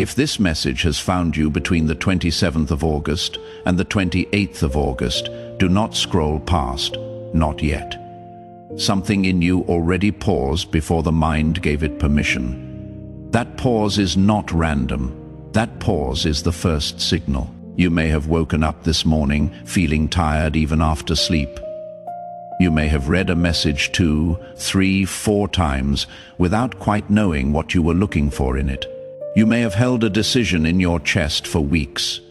If this message has found you between the 27th of August and the 28th of August, do not scroll past, not yet. Something in you already paused before the mind gave it permission. That pause is not random. That pause is the first signal. You may have woken up this morning feeling tired even after sleep. You may have read a message 2, 3, 4 times without quite knowing what you were looking for in it. You may have held a decision in your chest for weeks,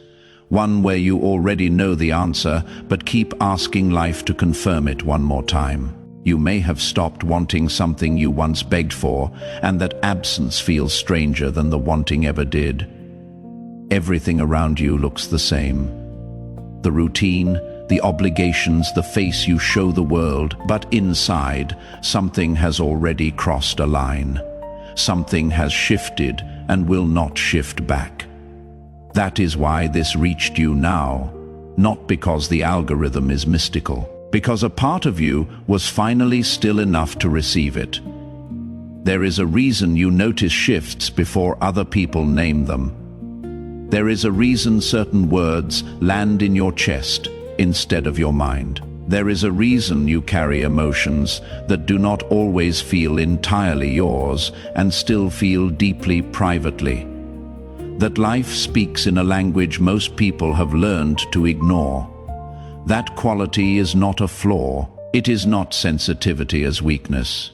one where you already know the answer but keep asking life to confirm it one more time. You may have stopped wanting something you once begged for, and that absence feels stranger than the wanting ever did. Everything around you looks the same. The routine, the obligations, the face you show the world, but inside, something has already crossed a line. Something has shifted and will not shift back. That is why this reached you now, not because the algorithm is mystical, because a part of you was finally still enough to receive it. There is a reason you notice shifts before other people name them. There is a reason certain words land in your chest instead of your mind. There is a reason you carry emotions that do not always feel entirely yours and still feel deeply privately. That life speaks in a language most people have learned to ignore. That quality is not a flaw. It is not sensitivity as weakness.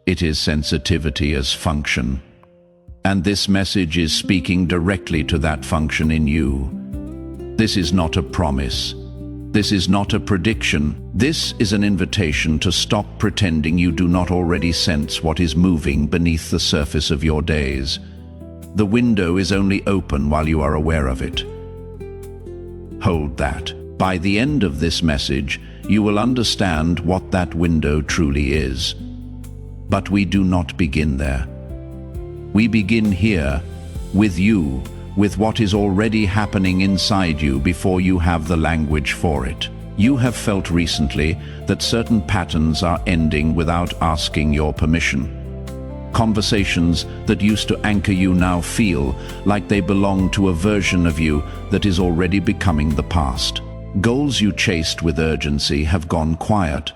It is sensitivity as function. And this message is speaking directly to that function in you. This is not a promise. This is not a prediction. This is an invitation to stop pretending you do not already sense what is moving beneath the surface of your days. The window is only open while you are aware of it. Hold that. By the end of this message, you will understand what that window truly is. But we do not begin there. We begin here, with you, with what is already happening inside you before you have the language for it. You have felt recently that certain patterns are ending without asking your permission. Conversations that used to anchor you now feel like they belong to a version of you that is already becoming the past. Goals you chased with urgency have gone quiet,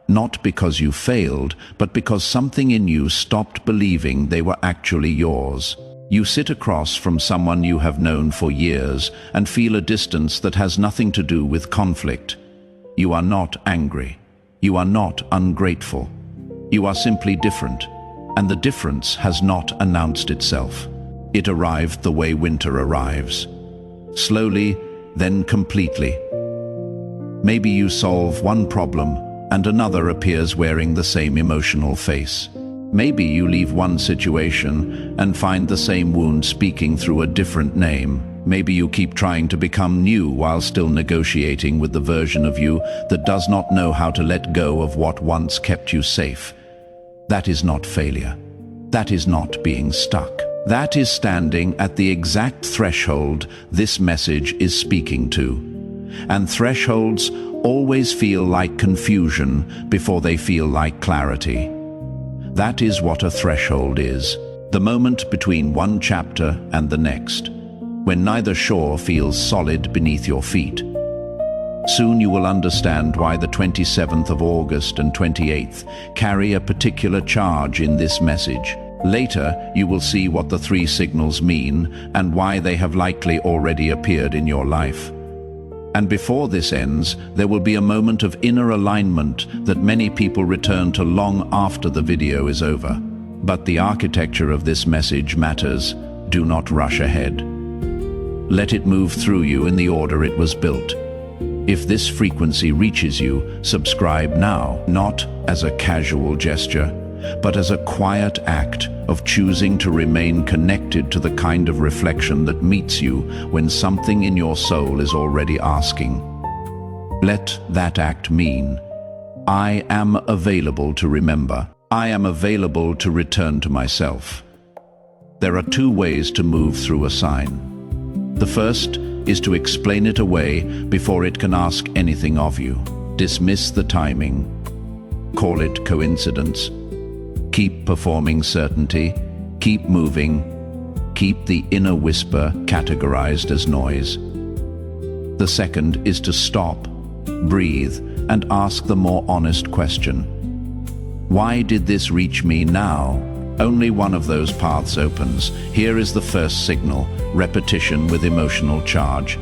not because you failed, but because something in you stopped believing they were actually yours. You sit across from someone you have known for years and feel a distance that has nothing to do with conflict. You are not angry. You are not ungrateful. You are simply different, and the difference has not announced itself. It arrived the way winter arrives. Slowly, then completely. Maybe you solve one problem and another appears wearing the same emotional face. Maybe you leave one situation and find the same wound speaking through a different name. Maybe you keep trying to become new while still negotiating with the version of you that does not know how to let go of what once kept you safe. That is not failure. That is not being stuck. That is standing at the exact threshold this message is speaking to. And thresholds always feel like confusion before they feel like clarity. That is what a threshold is, the moment between one chapter and the next, when neither shore feels solid beneath your feet. Soon you will understand why the 27th of August and 28th carry a particular charge in this message. Later, you will see what the 3 signals mean and why they have likely already appeared in your life. And before this ends, there will be a moment of inner alignment that many people return to long after the video is over. But the architecture of this message matters. Do not rush ahead. Let it move through you in the order it was built. If this frequency reaches you, subscribe now, not as a casual gesture, but as a quiet act of choosing to remain connected to the kind of reflection that meets you when something in your soul is already asking. Let that act mean, I am available to remember. I am available to return to myself. There are 2 ways to move through a sign. The first is to explain it away before it can ask anything of you. Dismiss the timing. Call it coincidence. Keep performing certainty. Keep moving. Keep the inner whisper categorized as noise. The second is to stop, breathe, and ask the more honest question. Why did this reach me now? Only one of those paths opens. Here is the first signal: repetition with emotional charge.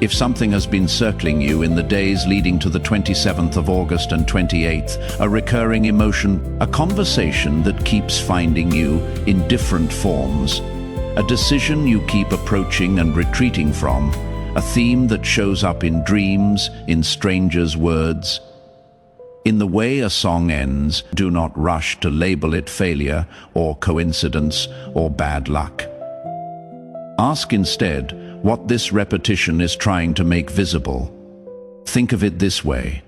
If something has been circling you in the days leading to the 27th of August and 28th, a recurring emotion, a conversation that keeps finding you in different forms, a decision you keep approaching and retreating from, a theme that shows up in dreams, in strangers' words. In the way a song ends, do not rush to label it failure or coincidence or bad luck. Ask instead what this repetition is trying to make visible. Think of it this way.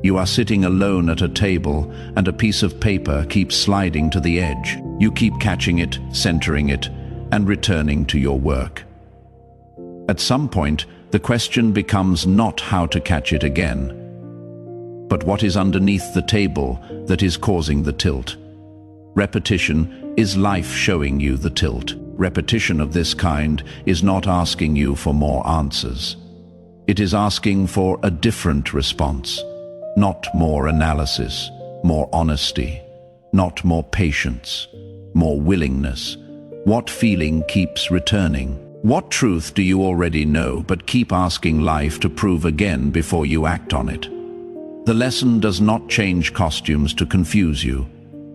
You are sitting alone at a table and a piece of paper keeps sliding to the edge. You keep catching it, centering it, and returning to your work. At some point, the question becomes not how to catch it again, but what is underneath the table that is causing the tilt. Repetition is life showing you the tilt. Repetition of this kind is not asking you for more answers. It is asking for a different response, not more analysis, more honesty, not more patience, more willingness. What feeling keeps returning? What truth do you already know but keep asking life to prove again before you act on it? The lesson does not change costumes to confuse you.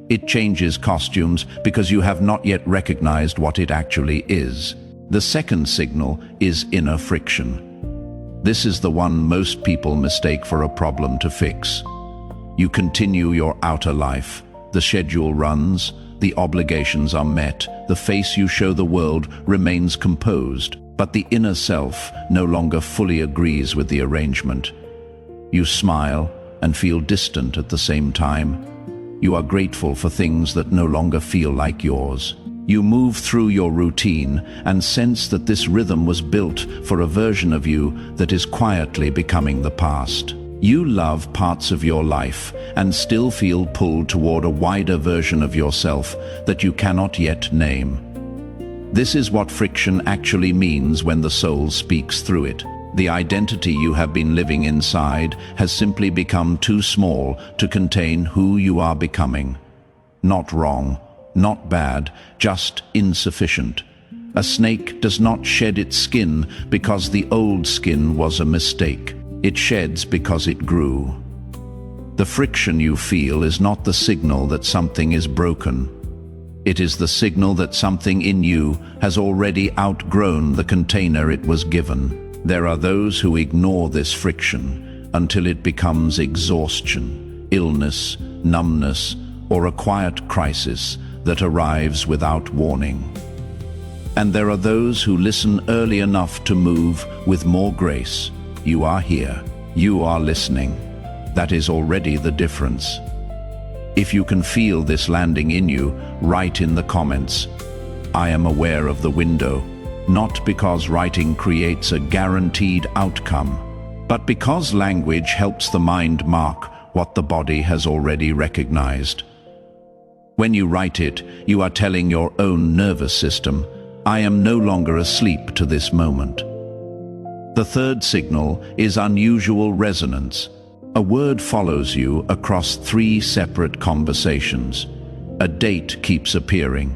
It changes costumes because you have not yet recognized what it actually is. The second signal is inner friction. This is the one most people mistake for a problem to fix. You continue your outer life. The schedule runs, the obligations are met, the face you show the world remains composed, but the inner self no longer fully agrees with the arrangement. You smile and feel distant at the same time. You are grateful for things that no longer feel like yours. You move through your routine and sense that this rhythm was built for a version of you that is quietly becoming the past. You love parts of your life and still feel pulled toward a wider version of yourself that you cannot yet name. This is what friction actually means when the soul speaks through it. The identity you have been living inside has simply become too small to contain who you are becoming. Not wrong, not bad, just insufficient. A snake does not shed its skin because the old skin was a mistake. It sheds because it grew. The friction you feel is not the signal that something is broken. It is the signal that something in you has already outgrown the container it was given. There are those who ignore this friction until it becomes exhaustion, illness, numbness, or a quiet crisis that arrives without warning. And there are those who listen early enough to move with more grace. You are here. You are listening. That is already the difference. If you can feel this landing in you, write in the comments, "I am aware of the window." Not because writing creates a guaranteed outcome, but because language helps the mind mark what the body has already recognized. When you write it, you are telling your own nervous system, "I am no longer asleep to this moment." The third signal is unusual resonance. A word follows you across 3 separate conversations. A date keeps appearing.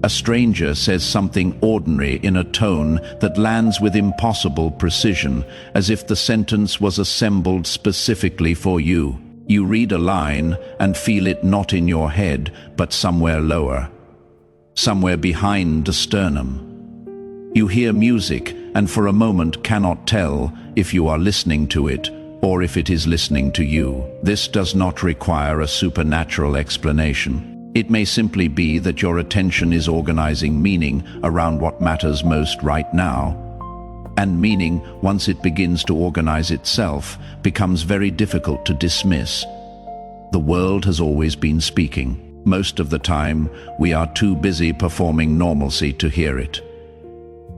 A stranger says something ordinary in a tone that lands with impossible precision, as if the sentence was assembled specifically for you. You read a line and feel it not in your head, but somewhere lower, somewhere behind the sternum. You hear music and for a moment cannot tell if you are listening to it or if it is listening to you. This does not require a supernatural explanation. It may simply be that your attention is organizing meaning around what matters most right now. And meaning, once it begins to organize itself, becomes very difficult to dismiss. The world has always been speaking. Most of the time, we are too busy performing normalcy to hear it.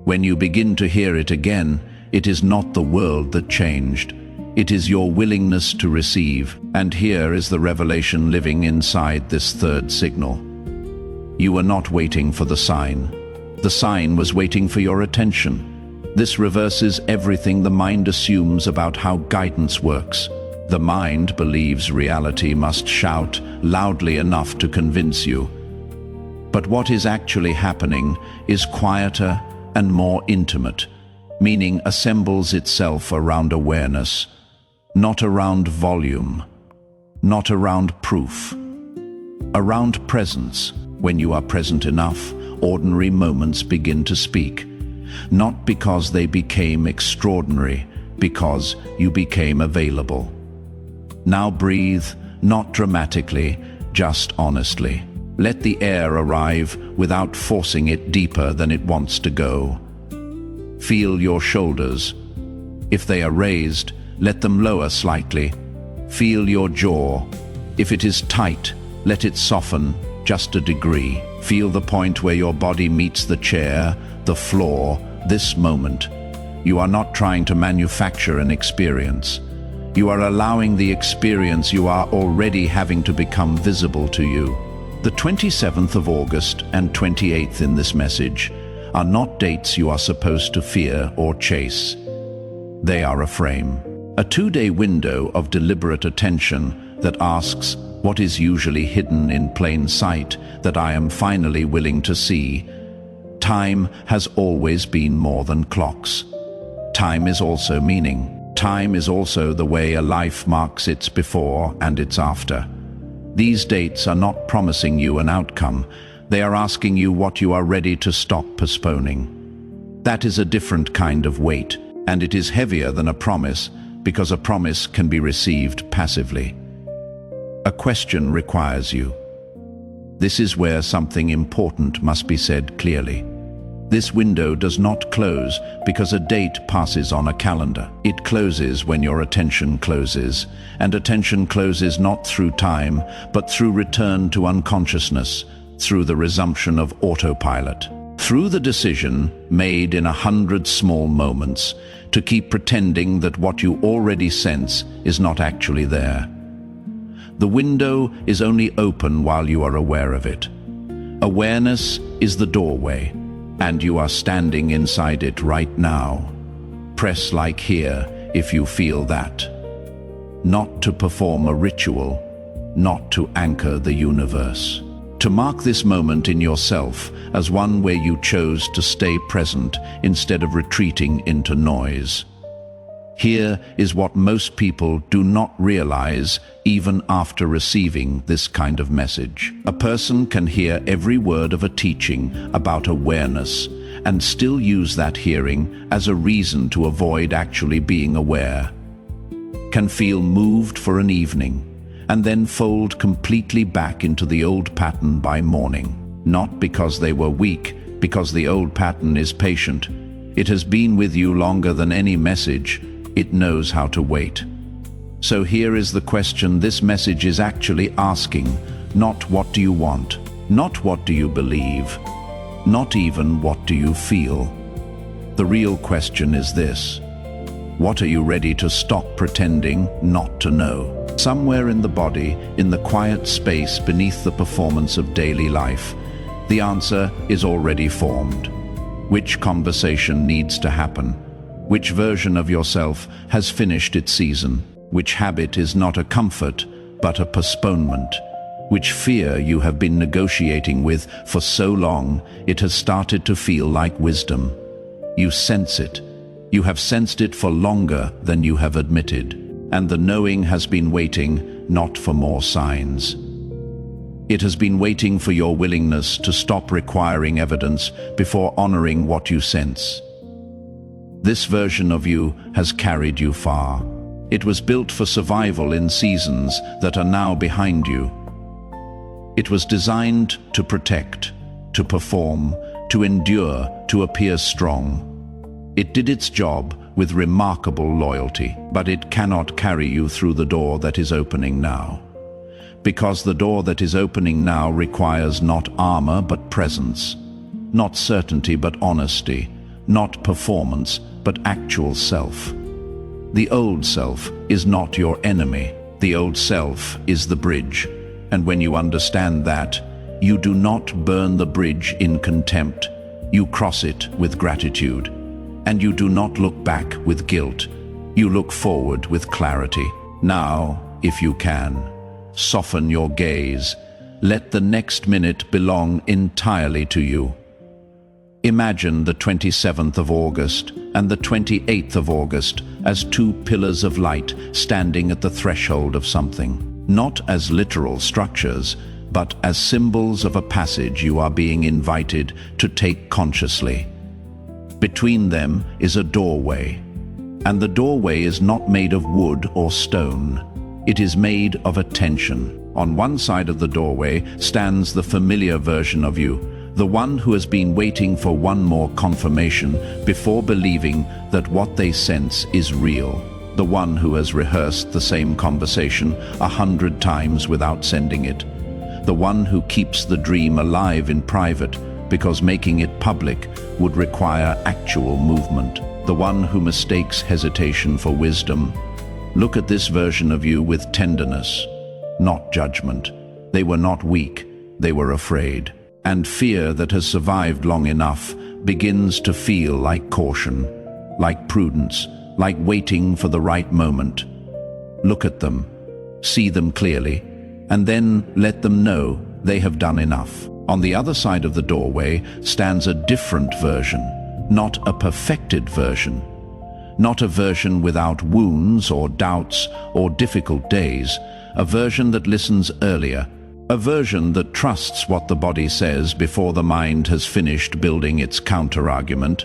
When you begin to hear it again, it is not the world that changed. It is your willingness to receive. And here is the revelation living inside this third signal. You are not waiting for the sign. The sign was waiting for your attention. This reverses everything the mind assumes about how guidance works. The mind believes reality must shout loudly enough to convince you. But what is actually happening is quieter and more intimate, meaning assembles itself around awareness, not around volume, not around proof, around presence. When you are present enough, ordinary moments begin to speak, not because they became extraordinary, because you became available. Now breathe, not dramatically, just honestly. Let the air arrive without forcing it deeper than it wants to go. Feel your shoulders. If they are raised, let them lower slightly. Feel your jaw. If it is tight, let it soften just a degree. Feel the point where your body meets the chair, the floor, this moment. You are not trying to manufacture an experience. You are allowing the experience you are already having to become visible to you. The 27th of August and 28th in this message are not dates you are supposed to fear or chase. They are a frame, a 2-day window of deliberate attention that asks, what is usually hidden in plain sight that I am finally willing to see? Time has always been more than clocks. Time is also meaning. Time is also the way a life marks its before and its after. These dates are not promising you an outcome. They are asking you what you are ready to stop postponing. That is a different kind of weight, and it is heavier than a promise, because a promise can be received passively. A question requires you. This is where something important must be said clearly. This window does not close because a date passes on a calendar. It closes when your attention closes, and attention closes not through time, but through return to unconsciousness, through the resumption of autopilot, through the decision made in 100 small moments to keep pretending that what you already sense is not actually there. The window is only open while you are aware of it. Awareness is the doorway, and you are standing inside it right now. Press like here if you feel that. Not to perform a ritual, not to anchor the universe. To mark this moment in yourself as one where you chose to stay present instead of retreating into noise. Here is what most people do not realize even after receiving this kind of message. A person can hear every word of a teaching about awareness and still use that hearing as a reason to avoid actually being aware. Can feel moved for an evening and then fold completely back into the old pattern by morning. Not because they were weak, because the old pattern is patient. It has been with you longer than any message. It knows how to wait. So here is the question this message is actually asking, not what do you want, not what do you believe, not even what do you feel. The real question is this: what are you ready to stop pretending not to know? Somewhere in the body, in the quiet space beneath the performance of daily life, the answer is already formed. Which conversation needs to happen? Which version of yourself has finished its season? Which habit is not a comfort, but a postponement? Which fear you have been negotiating with for so long, it has started to feel like wisdom. You sense it. You have sensed it for longer than you have admitted, and the knowing has been waiting not for more signs. It has been waiting for your willingness to stop requiring evidence before honoring what you sense. This version of you has carried you far. It was built for survival in seasons that are now behind you. It was designed to protect, to perform, to endure, to appear strong. It did its job with remarkable loyalty, but it cannot carry you through the door that is opening now. Because the door that is opening now requires not armor but presence, not certainty but honesty, not performance but actual self. The old self is not your enemy. The old self is the bridge. And when you understand that, you do not burn the bridge in contempt. You cross it with gratitude. And you do not look back with guilt. You look forward with clarity. Now, if you can, soften your gaze. Let the next minute belong entirely to you. Imagine the 27th of August and the 28th of August as two pillars of light standing at the threshold of something. Not as literal structures, but as symbols of a passage you are being invited to take consciously. Between them is a doorway, and the doorway is not made of wood or stone. It is made of attention. On one side of the doorway stands the familiar version of you, the one who has been waiting for one more confirmation before believing that what they sense is real. The one who has rehearsed the same conversation 100 times without sending it. The one who keeps the dream alive in private because making it public would require actual movement. The one who mistakes hesitation for wisdom. Look at this version of you with tenderness, not judgment. They were not weak, they were afraid. And fear that has survived long enough begins to feel like caution, like prudence, like waiting for the right moment. Look at them, see them clearly, and then let them know they have done enough. On the other side of the doorway stands a different version, not a perfected version. Not a version without wounds or doubts or difficult days, a version that listens earlier, a version that trusts what the body says before the mind has finished building its counter-argument,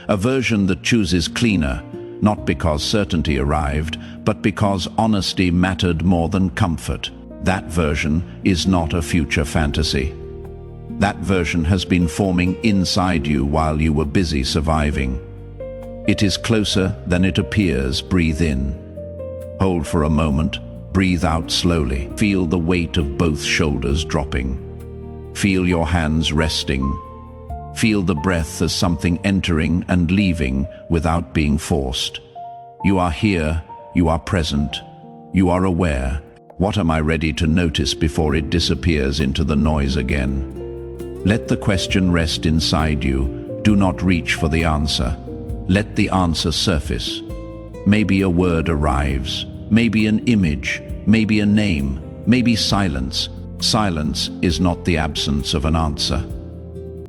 a version that chooses cleaner, not because certainty arrived, but because honesty mattered more than comfort. That version is not a future fantasy. That version has been forming inside you while you were busy surviving. It is closer than it appears. Breathe in. Hold for a moment. Breathe out slowly. Feel the weight of both shoulders dropping. Feel your hands resting. Feel the breath as something entering and leaving without being forced. You are here. You are present. You are aware. What am I ready to notice before it disappears into the noise again? Let the question rest inside you. Do not reach for the answer. Let the answer surface. Maybe a word arrives. Maybe an image. Maybe a name. Maybe silence. Silence is not the absence of an answer.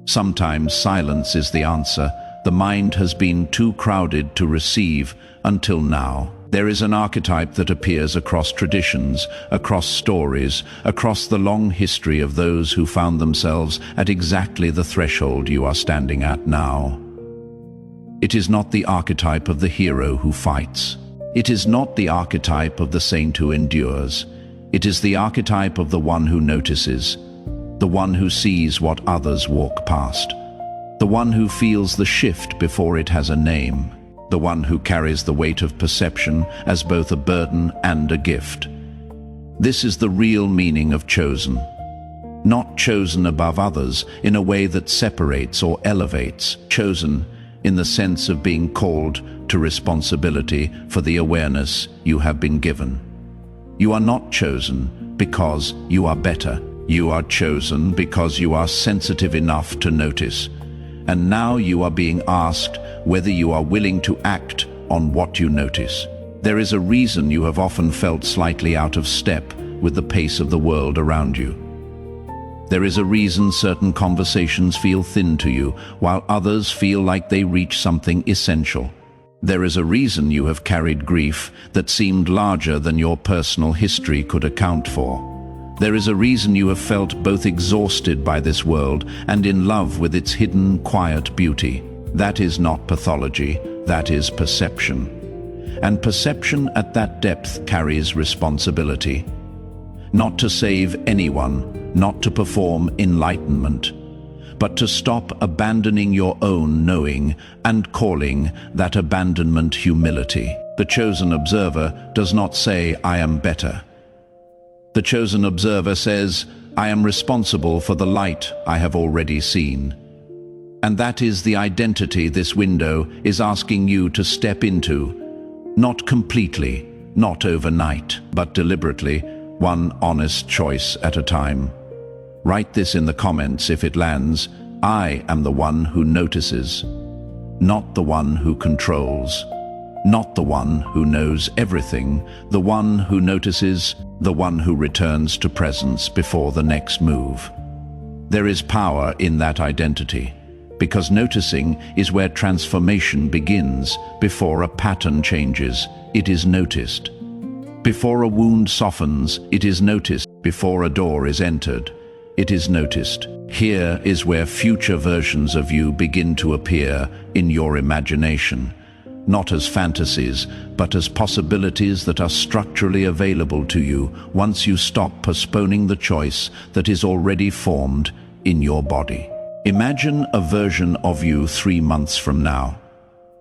Sometimes silence is the answer. The mind has been too crowded to receive until now. There is an archetype that appears across traditions, across stories, across the long history of those who found themselves at exactly the threshold you are standing at now. It is not the archetype of the hero who fights. It is not the archetype of the saint who endures. It is the archetype of the one who notices, the one who sees what others walk past, the one who feels the shift before it has a name, the one who carries the weight of perception as both a burden and a gift. This is the real meaning of chosen. Not chosen above others in a way that separates or elevates, chosen in the sense of being called to responsibility for the awareness you have been given. You are not chosen because you are better. You are chosen because you are sensitive enough to notice. And now you are being asked whether you are willing to act on what you notice. There is a reason you have often felt slightly out of step with the pace of the world around you. There is a reason certain conversations feel thin to you, while others feel like they reach something essential. There is a reason you have carried grief that seemed larger than your personal history could account for. There is a reason you have felt both exhausted by this world and in love with its hidden, quiet beauty. That is not pathology, that is perception. And perception at that depth carries responsibility. Not to save anyone, not to perform enlightenment, but to stop abandoning your own knowing and calling that abandonment humility. The chosen observer does not say, "I am better." The chosen observer says, "I am responsible for the light I have already seen." And that is the identity this window is asking you to step into. Not completely, not overnight, but deliberately, one honest choice at a time. Write this in the comments if it lands. I am the one who notices, not the one who controls, not the one who knows everything, the one who notices, the one who returns to presence before the next move. There is power in that identity, because noticing is where transformation begins. Before a pattern changes, it is noticed. Before a wound softens, it is noticed. Before a door is entered, it is noticed. Here is where future versions of you begin to appear in your imagination, not as fantasies, but as possibilities that are structurally available to you once you stop postponing the choice that is already formed in your body. Imagine a version of you 3 months from now.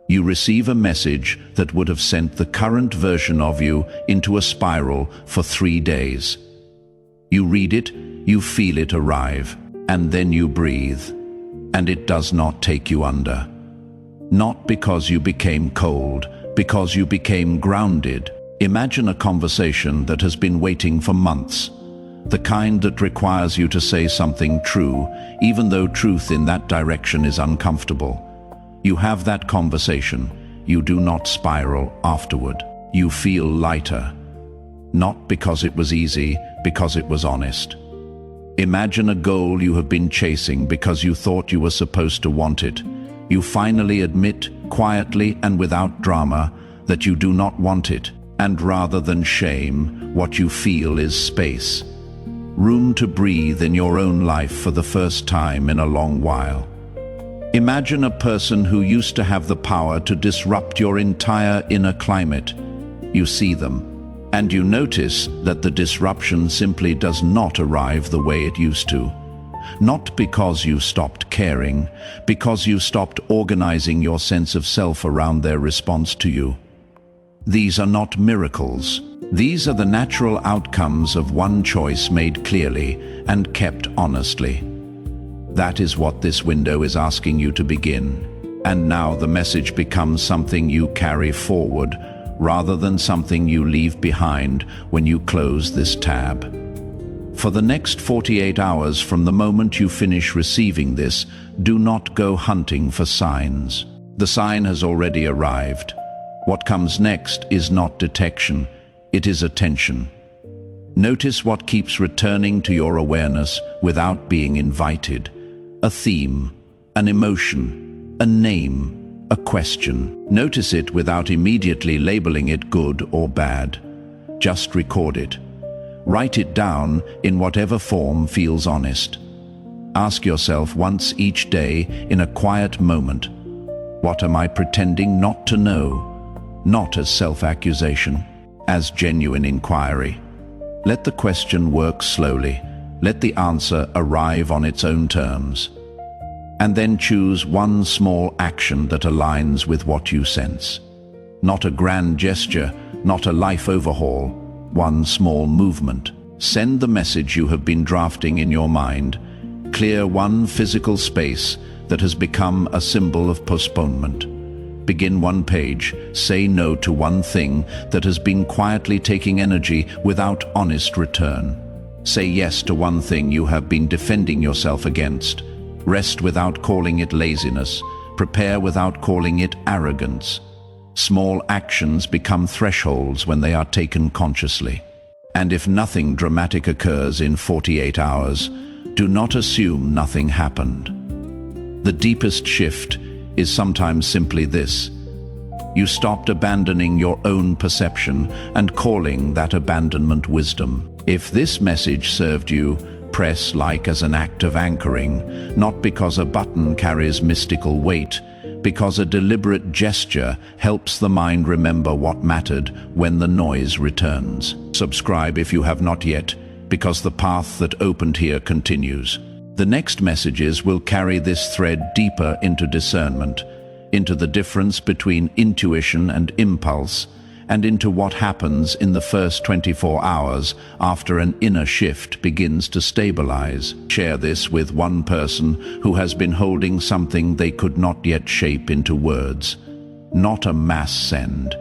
You receive a message that would have sent the current version of you into a spiral for 3 days. You read it, you feel it arrive, and then you breathe, and it does not take you under. Not because you became cold, because you became grounded. Imagine a conversation that has been waiting for months, the kind that requires you to say something true, even though truth in that direction is uncomfortable. You have that conversation. You do not spiral afterward. You feel lighter. Not because it was easy, because it was honest. Imagine a goal you have been chasing because you thought you were supposed to want it. You finally admit, quietly and without drama, that you do not want it, and rather than shame, what you feel is space. Room to breathe in your own life for the first time in a long while. Imagine a person who used to have the power to disrupt your entire inner climate. You see them, and you notice that the disruption simply does not arrive the way it used to. Not because you stopped caring, because you stopped organizing your sense of self around their response to you. These are not miracles. These are the natural outcomes of one choice made clearly and kept honestly. That is what this window is asking you to begin. And now the message becomes something you carry forward, rather than something you leave behind when you close this tab. For the next 48 hours from the moment you finish receiving this, do not go hunting for signs. The sign has already arrived. What comes next is not detection, it is attention. Notice what keeps returning to your awareness without being invited. A theme, an emotion, a name, a question. Notice it without immediately labeling it good or bad. Just record it. Write it down in whatever form feels honest. Ask yourself once each day in a quiet moment, what am I pretending not to know? Not as self-accusation, as genuine inquiry. Let the question work slowly. Let the answer arrive on its own terms. And then choose one small action that aligns with what you sense. Not a grand gesture, not a life overhaul, one small movement. Send the message you have been drafting in your mind. Clear one physical space that has become a symbol of postponement. Begin one page, say no to one thing that has been quietly taking energy without honest return. Say yes to one thing you have been defending yourself against. Rest without calling it laziness. Prepare without calling it arrogance. Small actions become thresholds when they are taken consciously. And if nothing dramatic occurs in 48 hours, do not assume nothing happened. The deepest shift is sometimes simply this. You stopped abandoning your own perception and calling that abandonment wisdom. If this message served you, press like as an act of anchoring, not because a button carries mystical weight, because a deliberate gesture helps the mind remember what mattered when the noise returns. Subscribe if you have not yet, because the path that opened here continues. The next messages will carry this thread deeper into discernment, into the difference between intuition and impulse, and into what happens in the first 24 hours after an inner shift begins to stabilize. Share this with one person who has been holding something they could not yet shape into words. Not a mass send.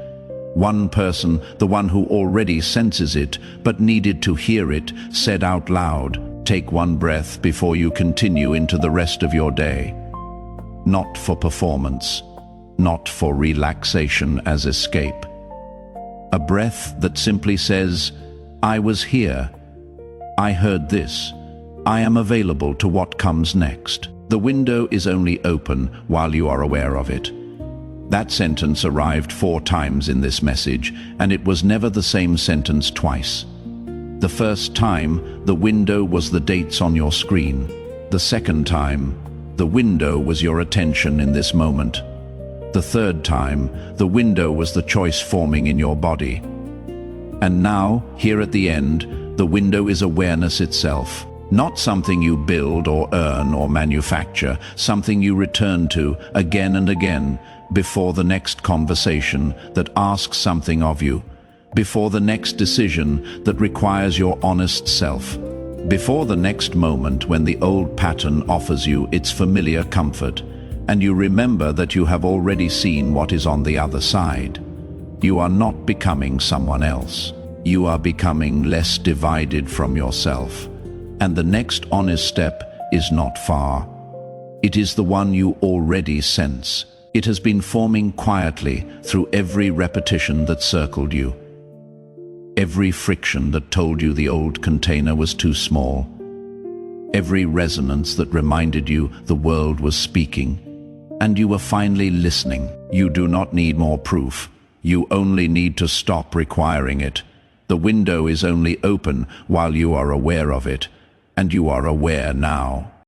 One person, the one who already senses it, but needed to hear it said out loud. Take one breath before you continue into the rest of your day. Not for performance, not for relaxation as escape. A breath that simply says, I was here. I heard this. I am available to what comes next. The window is only open while you are aware of it. That sentence arrived 4 times in this message, and it was never the same sentence twice. The first time, the window was the dates on your screen. The second time, the window was your attention in this moment. The third time, the window was the choice forming in your body. And now, here at the end, the window is awareness itself. Not something you build or earn or manufacture, something you return to again and again, before the next conversation that asks something of you, before the next decision that requires your honest self, before the next moment when the old pattern offers you its familiar comfort, and you remember that you have already seen what is on the other side. You are not becoming someone else. You are becoming less divided from yourself. And the next honest step is not far. It is the one you already sense. It has been forming quietly through every repetition that circled you. Every friction that told you the old container was too small. Every resonance that reminded you the world was speaking. And you were finally listening. You do not need more proof. You only need to stop requiring it. The window is only open while you are aware of it. And you are aware now.